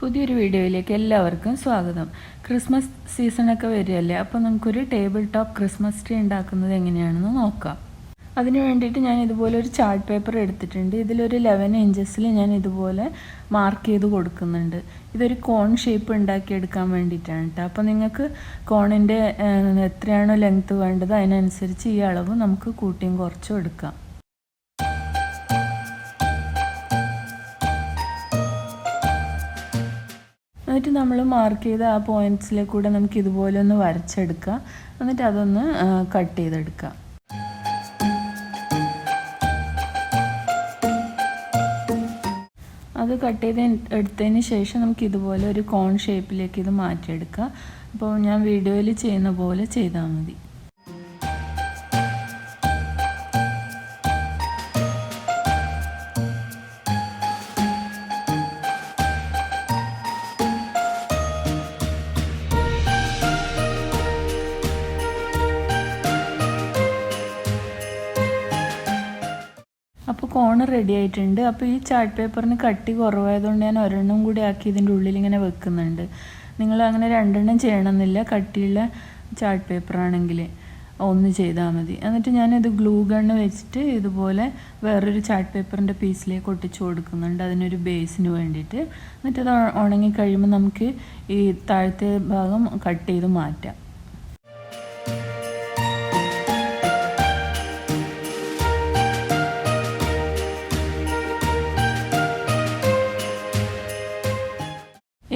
പുതിയൊരു വീഡിയോയിലേക്ക് എല്ലാവർക്കും സ്വാഗതം. ക്രിസ്മസ് സീസണൊക്കെ വരികയല്ലേ, അപ്പോൾ നമുക്കൊരു ടേബിൾ ടോപ്പ് ക്രിസ്മസ് ട്രീ ഉണ്ടാക്കുന്നത് എങ്ങനെയാണെന്ന് നോക്കാം. അതിന് വേണ്ടിയിട്ട് ഞാൻ ഇതുപോലെ ഒരു ചാർട്ട് പേപ്പർ എടുത്തിട്ടുണ്ട്. ഇതിലൊരു 11 ഇഞ്ചസിൽ ഞാൻ ഇതുപോലെ മാർക്ക് ചെയ്ത് കൊടുക്കുന്നുണ്ട്. ഇതൊരു കോൺ ഷേപ്പ് ഉണ്ടാക്കിയെടുക്കാൻ വേണ്ടിയിട്ടാണ് കേട്ടോ. അപ്പോൾ നിങ്ങൾക്ക് കോണിൻ്റെ എത്രയാണോ ലെങ്ത്ത് വേണ്ടത് അതിനനുസരിച്ച് ഈ അളവ് നമുക്ക് കൂട്ടിയും കുറച്ചും എടുക്കാം. എന്നിട്ട് നമ്മൾ മാർക്ക് ചെയ്ത ആ പോയിൻറ്റ്സിലേക്ക് കൂടെ നമുക്ക് ഇതുപോലെ ഒന്ന് വരച്ചെടുക്കാം. എന്നിട്ട് അതൊന്ന് കട്ട് ചെയ്തെടുക്കാം. അത് കട്ട് ചെയ്ത് എടുത്തതിന് ശേഷം നമുക്ക് ഇതുപോലെ ഒരു കോൺ ഷേപ്പിലേക്ക് ഇത് മാറ്റിയെടുക്കാം. അപ്പോൾ ഞാൻ വീഡിയോയിൽ ചെയ്യുന്ന പോലെ ചെയ്താൽ മതി. അപ്പോൾ കോർണർ റെഡി ആയിട്ടുണ്ട്. അപ്പോൾ ഈ ചാർട്ട് പേപ്പറിന് കട്ടി കുറവായതുകൊണ്ട് ഞാൻ ഒരെണ്ണം കൂടി ആക്കി ഇതിൻ്റെ ഉള്ളിൽ ഇങ്ങനെ വെക്കുന്നുണ്ട്. നിങ്ങൾ അങ്ങനെ രണ്ടെണ്ണം ചെയ്യണമെന്നില്ല. കട്ടിയുള്ള ചാർട്ട് പേപ്പറാണെങ്കിൽ ഒന്ന് ചെയ്താൽ മതി. എന്നിട്ട് ഞാനിത് ഗ്ലൂ ഗണ്ണ് വെച്ചിട്ട് ഇതുപോലെ വേറൊരു ചാർട്ട് പേപ്പറിൻ്റെ പീസിലേക്ക് ഒട്ടിച്ചു കൊടുക്കുന്നുണ്ട്, അതിനൊരു ബേസിന് വേണ്ടിയിട്ട്. എന്നിട്ട് അത് ഉണങ്ങി കഴിയുമ്പോൾ നമുക്ക് ഈ താഴത്തെ ഭാഗം കട്ട് ചെയ്ത് മാറ്റാം.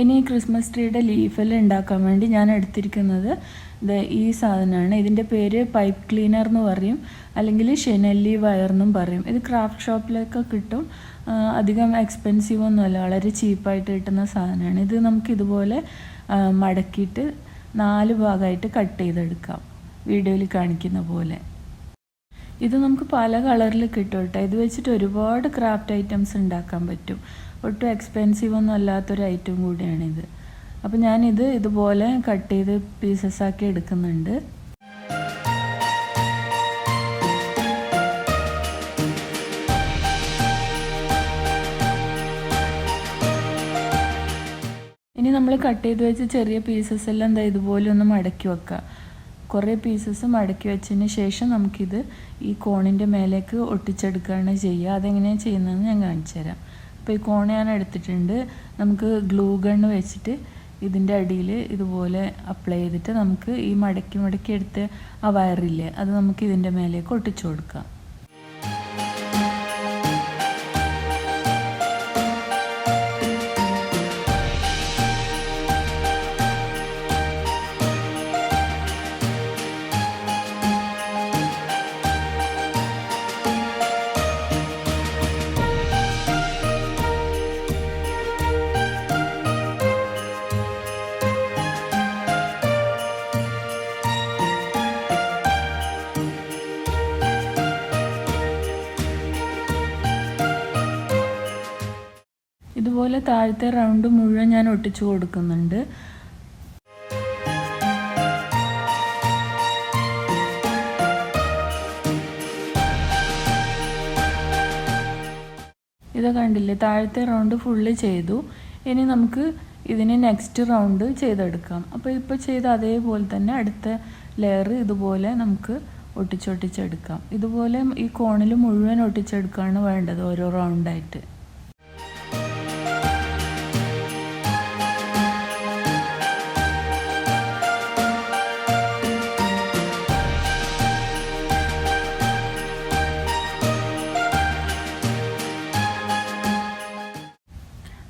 ഇനി ക്രിസ്മസ് ട്രീയുടെ ലീഫെല്ലാം ഉണ്ടാക്കാൻ വേണ്ടി ഞാൻ എടുത്തിരിക്കുന്നത് ഈ സാധനമാണ്. ഇതിൻ്റെ പേര് പൈപ്പ് ക്ലീനർ എന്ന് പറയും, അല്ലെങ്കിൽ chenille വയർ എന്നും പറയും. ഇത് ക്രാഫ്റ്റ് ഷോപ്പിലൊക്കെ കിട്ടും. അധികം എക്സ്പെൻസീവ് ഒന്നുമല്ല, വളരെ ചീപ്പായിട്ട് കിട്ടുന്ന സാധനമാണ്. ഇത് നമുക്ക് ഇതുപോലെ മടക്കിയിട്ട് 4 ഭാഗമായിട്ട് കട്ട് ചെയ്തെടുക്കാം, വീഡിയോയിൽ കാണിക്കുന്ന പോലെ. ഇത് നമുക്ക് പല കളറിൽ കിട്ടും കേട്ടോ. ഇത് വെച്ചിട്ട് ഒരുപാട് ക്രാഫ്റ്റ് ഐറ്റംസ് ഉണ്ടാക്കാൻ പറ്റും. ഒട്ടും എക്സ്പെൻസീവ് ഒന്നും അല്ലാത്തൊരു ഐറ്റം കൂടിയാണിത്. അപ്പോൾ ഞാനിത് ഇതുപോലെ കട്ട് ചെയ്ത് പീസസ് ആക്കി എടുക്കുന്നുണ്ട്. ഇനി നമ്മൾ കട്ട് ചെയ്ത് വെച്ച് ചെറിയ പീസസ് എല്ലാം എന്താ ഇതുപോലെ ഒന്ന് മടക്കി വെക്കുക. കുറേ പീസസ് മടക്കി വെച്ചതിന് ശേഷം നമുക്കിത് ഈ കോണിൻ്റെ മേലേക്ക് ഒട്ടിച്ചെടുക്കുകയാണ് ചെയ്യുക. അതെങ്ങനെയാണ് ചെയ്യുന്നതെന്ന് ഞാൻ കാണിച്ചു തരാം. അപ്പോൾ ഈ കോൺ ഞാൻ എടുത്തിട്ടുണ്ട്. നമുക്ക് ഗ്ലൂ ഗണ്ണ് വെച്ചിട്ട് ഇതിൻ്റെ അടിയിൽ ഇതുപോലെ അപ്ലൈ ചെയ്തിട്ട് നമുക്ക് ഈ മടക്കി എടുത്ത് ആ വയറില്ലേ അത് നമുക്ക് ഇതിൻ്റെ മേലേക്ക് ഒട്ടിച്ചു കൊടുക്കാം. ഇതുപോലെ താഴത്തെ റൗണ്ട് മുഴുവൻ ഞാൻ ഒട്ടിച്ചു കൊടുക്കുന്നുണ്ട്. ഇത് കണ്ടില്ലേ, താഴത്തെ റൗണ്ട് ഫുള്ള് ചെയ്തു. ഇനി നമുക്ക് ഇതിന് നെക്സ്റ്റ് റൗണ്ട് ചെയ്തെടുക്കാം. അപ്പോൾ ഇപ്പോൾ ചെയ്ത അതേപോലെ തന്നെ അടുത്ത ലെയർ ഇതുപോലെ നമുക്ക് ഒട്ടിച്ചെടുക്കാം. ഇതുപോലെ ഈ കോണിൽ മുഴുവൻ ഒട്ടിച്ചെടുക്കുകയാണ് വേണ്ടത്, ഓരോ റൗണ്ടായിട്ട്.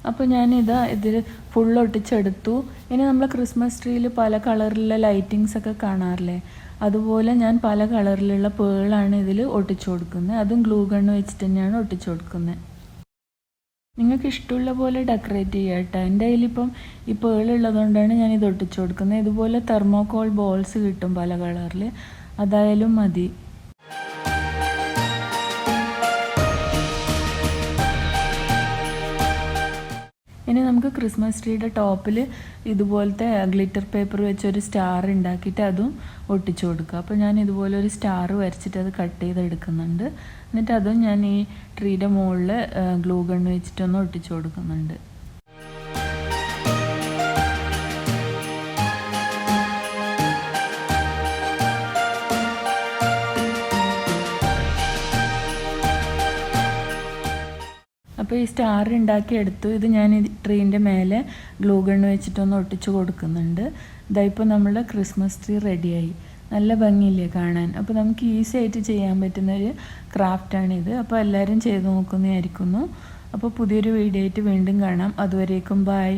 അപ്പോൾ ഇതിൽ ഫുൾ ഒട്ടിച്ചെടുത്തു. ഇനി നമ്മൾ ക്രിസ്മസ് ട്രീയിൽ പല കളറിലുള്ള ലൈറ്റിങ്സ് ഒക്കെ കാണാറില്ലേ, അതുപോലെ ഞാൻ പല കളറിലുള്ള പേളാണ് ഇതിൽ ഒട്ടിച്ചു കൊടുക്കുന്നത്. അതും ഗ്ലൂ ഗണ്ണ് വെച്ചിട്ട് തന്നെയാണ് ഒട്ടിച്ചു കൊടുക്കുന്നത്. നിങ്ങൾക്ക് ഇഷ്ടമുള്ള പോലെ ഡെക്കറേറ്റ് ചെയ്യുക കേട്ടോ. എൻ്റെ കയ്യിലിപ്പം ഈ പേളുള്ളതുകൊണ്ടാണ് ഞാൻ ഇത് ഒട്ടിച്ചു കൊടുക്കുന്നത്. ഇതുപോലെ തെർമോകോൾ ബോൾസ് കിട്ടും പല കളറിൽ, അതായാലും മതി. ഇനി നമുക്ക് ക്രിസ്മസ് ട്രീയുടെ ടോപ്പിൽ ഇതുപോലത്തെ ഗ്ലിറ്റർ പേപ്പർ വെച്ചൊരു സ്റ്റാർ ഉണ്ടാക്കിയിട്ട് അതും ഒട്ടിച്ചു കൊടുക്കുക. അപ്പോൾ ഞാൻ ഇതുപോലെ ഒരു സ്റ്റാർ വരച്ചിട്ട് അത് കട്ട് ചെയ്തെടുക്കുന്നുണ്ട്. എന്നിട്ട് അതും ഞാൻ ഈ ട്രീയുടെ മുകളിൽ ഗ്ലൂ ഗണ്ണ് വെച്ചിട്ടൊന്ന് ഒട്ടിച്ചു കൊടുക്കുന്നുണ്ട്. അപ്പോൾ ഈ സ്റ്റാർ ഉണ്ടാക്കിയെടുത്തു. ഇത് ഞാൻ ഈ ട്രീൻ്റെ മേലെ ഗ്ലൂ ഗണ്ണ് വെച്ചിട്ടൊന്ന് ഒട്ടിച്ച് കൊടുക്കുന്നുണ്ട്. ഇതായിപ്പോൾ നമ്മുടെ ക്രിസ്മസ് ട്രീ റെഡിയായി. നല്ല ഭംഗിയില്ലേ കാണാൻ. അപ്പോൾ നമുക്ക് ഈസി ആയിട്ട് ചെയ്യാൻ പറ്റുന്നൊരു ക്രാഫ്റ്റാണിത്. അപ്പോൾ എല്ലാവരും ചെയ്ത് നോക്കുന്നതായിരിക്കുന്നു. അപ്പോൾ പുതിയൊരു വീഡിയോ ആയിട്ട് വീണ്ടും കാണാം. അതുവരേക്കും ബൈ.